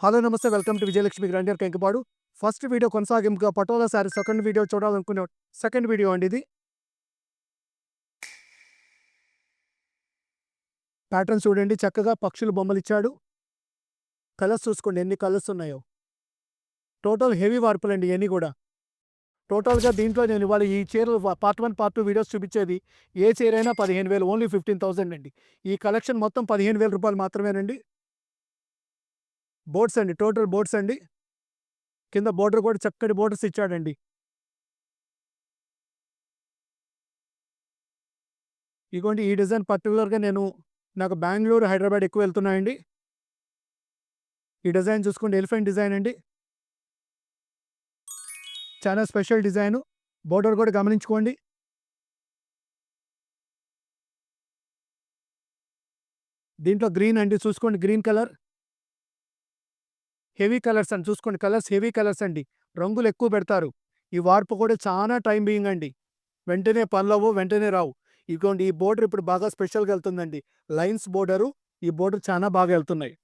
Hello నమస్తే welcome to Vijayalakshmi grandeur Kankipadu. First video కొనసాగింపుగా patola saree second video చూడాలనుకునే సెకండ్ వీడియో అండి ఇది. ప్యాటర్న్ చూడండి, చక్కగా పక్షులు బొమ్మలు ఇచ్చాడు. కలర్స్ చూసుకోండి ఎన్ని కలర్స్ ఉన్నాయో. టోటల్ హెవీ వార్పులండి ఇవన్నీ కూడా. టోటల్గా దీంట్లో నేను ఇవాళ ఈ చీరలు పార్ట్ 1 పార్ట్ 2 వీడియోస్ చూపించేది ఏ చీర అయినా 15,000, ఓన్లీ 15,000 అండి. ఈ కలెక్షన్ మొత్తం 15,000 రూపాయలు మాత్రమేనండి. బోర్డ్స్ అండి, టోటల్ బోర్డ్స్ అండి. కింద బోర్డర్ కూడా చక్కటి బోర్డర్స్ ఇచ్చాడండి. ఇగోండి ఈ డిజైన్ పర్టికులర్గా నాకు బెంగళూరు, హైదరాబాద్ ఎక్కువ వెళ్తున్నాయండి. ఈ డిజైన్ చూసుకోండి, ఎలిఫెంట్ డిజైన్ అండి. చాలా స్పెషల్ డిజైను. బోర్డర్ కూడా గమనించుకోండి. దీంట్లో గ్రీన్ అండి, చూసుకోండి గ్రీన్ కలర్. హెవీ కలర్స్ అండి, చూసుకోండి కలర్స్ హెవీ కలర్స్ అండి. రంగులు ఎక్కువ పెడతారు. ఈ వార్పు కూడా చాలా టైం బీయింగ్ అండి. వెంటనే పనులవ్వు, వెంటనే రావు. ఇదిగోండి ఈ బోర్డర్ ఇప్పుడు బాగా స్పెషల్గా వెళ్తుందండి. లైన్స్ బోర్డరు, ఈ బోర్డర్ చాలా బాగా వెళ్తున్నాయి.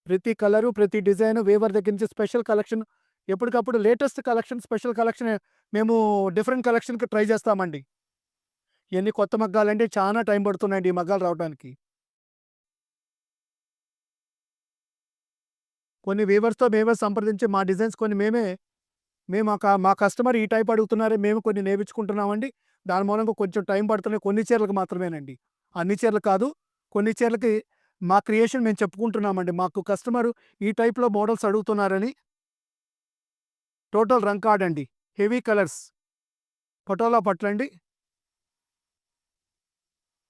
ప్రతి కలరు, ప్రతి డిజైను వేవర్ దగ్గర నుంచి స్పెషల్ కలెక్షన్, ఎప్పటికప్పుడు లేటెస్ట్ కలెక్షన్, స్పెషల్ కలెక్షన్ మేము డిఫరెంట్ కలెక్షన్‌కి ట్రై చేస్తామండి. ఇయన్నీ కొత్త మగ్గాలంటే చాలా టైం పడుతున్నాయండి ఈ మగ్గాలు రావడానికి. కొన్ని వీవర్స్ సంప్రదించి మా డిజైన్స్ కొన్ని మేము మా కస్టమర్ ఈ టైప్ అడుగుతున్నారని మేము కొన్ని నేర్పించుకుంటున్నామండి. దాని మూలంగా కొంచెం టైం పడుతున్నాయి. కొన్ని చీరలకు మాత్రమేనండి. అన్ని చీరలు కాదు. కొన్ని చీరలకి మా క్రియేషన్ మేము చెప్పుకుంటున్నామండి. మాకు కస్టమరు ఈ టైప్‌లో మోడల్స్ అడుగుతున్నారని. టోటల్ రంకార్డ్ అండి. Heavy colours. పటోలా పట్లండి.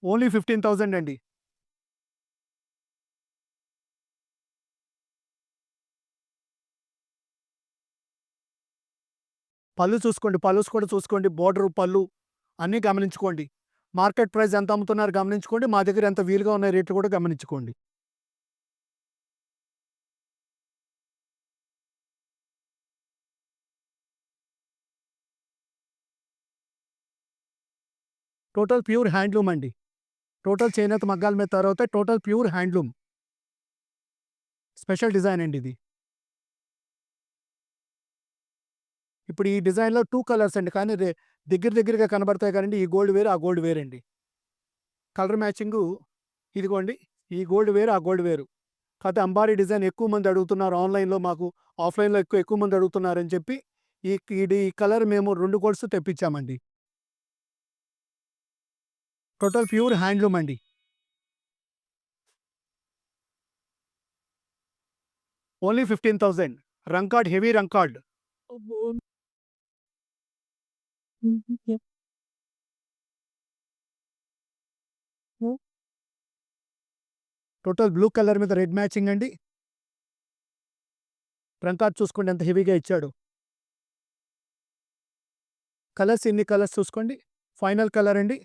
ఓన్లీ 15,000 అండి. పళ్ళు చూసుకోండి. పళ్ళుస్ కూడా చూసుకోండి. బోర్డరు, పళ్ళు అన్నీ గమనించుకోండి. మార్కెట్ ప్రైస్ ఎంత అమ్ముతున్నారో గమనించుకోండి. మా దగ్గర ఎంత వీలుగా ఉన్నాయి రేట్లు కూడా గమనించుకోండి. టోటల్ ప్యూర్ హ్యాండ్లూమ్ అండి. టోటల్ చేనేత మగ్గాల మీద తయారవుతాయి. Total pure handloom. Special design అండి ఇది. ఇప్పుడు ఈ డిజైన్‌లో 2 కలర్స్ అండి. కానీ దగ్గరగా కనబడతాయి కానండి. ఈ గోల్డ్ వేరు, ఆ గోల్డ్ వేరండి. కలర్ మ్యాచింగు ఇదిగోండి. ఈ గోల్డ్ వేరు, ఆ గోల్డ్ వేరు. కాతే అంబారీ డిజైన్ ఎక్కువ మంది అడుగుతున్నారు ఆన్‌లైన్‌లో, మాకు ఆఫ్‌లైన్‌లో ఎక్కువ మంది అడుగుతున్నారని చెప్పి ఈ కలర్ మేము 2 కోట్స్ తెప్పించామండి. టోటల్ ప్యూర్ హ్యాండ్లూమ్ అండి. ఓన్లీ 15,000. రంకార్డ్, హెవీ రంకార్డ్. టోటల్ బ్లూ కలర్ మీద రెడ్ మ్యాచింగ్ అండి. రంకార్డ్ చూసుకోండి ఎంత హెవీగా ఇచ్చాడో. కలర్స్ ఎన్ని కలర్స్ చూసుకోండి. ఫైనల్ కలర్ అండి.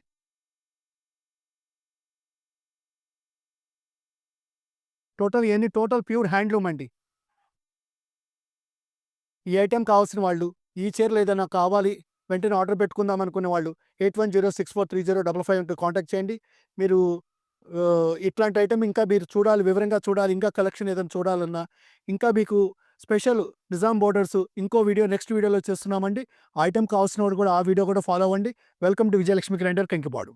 టోటల్ ప్యూర్ హ్యాండ్లూమ్ అండి. ఈ ఐటెమ్ కావాల్సిన వాళ్ళు, ఈ చీరలు ఏదైనా కావాలి, వెంటనే ఆర్డర్ పెట్టుకుందాం అనుకునే వాళ్ళు 8106430555 కాంటాక్ట్ చేయండి. మీరు ఇట్లాంటి ఐటెమ్ ఇంకా మీరు చూడాలి, వివరంగా చూడాలి, ఇంకా కలెక్షన్ ఏదైనా చూడాలన్నా, ఇంకా మీకు స్పెషల్ నిజాం బోర్డర్స్ ఇంకో వీడియో నెక్స్ట్ వీడియోలో చేస్తున్నామండి. ఆ ఐటెమ్ కావాల్సిన వాళ్ళు కూడా ఆ వీడియో కూడా ఫాలో అవ్వండి. Welcome to Vijayalakshmi grinder Kankipadu.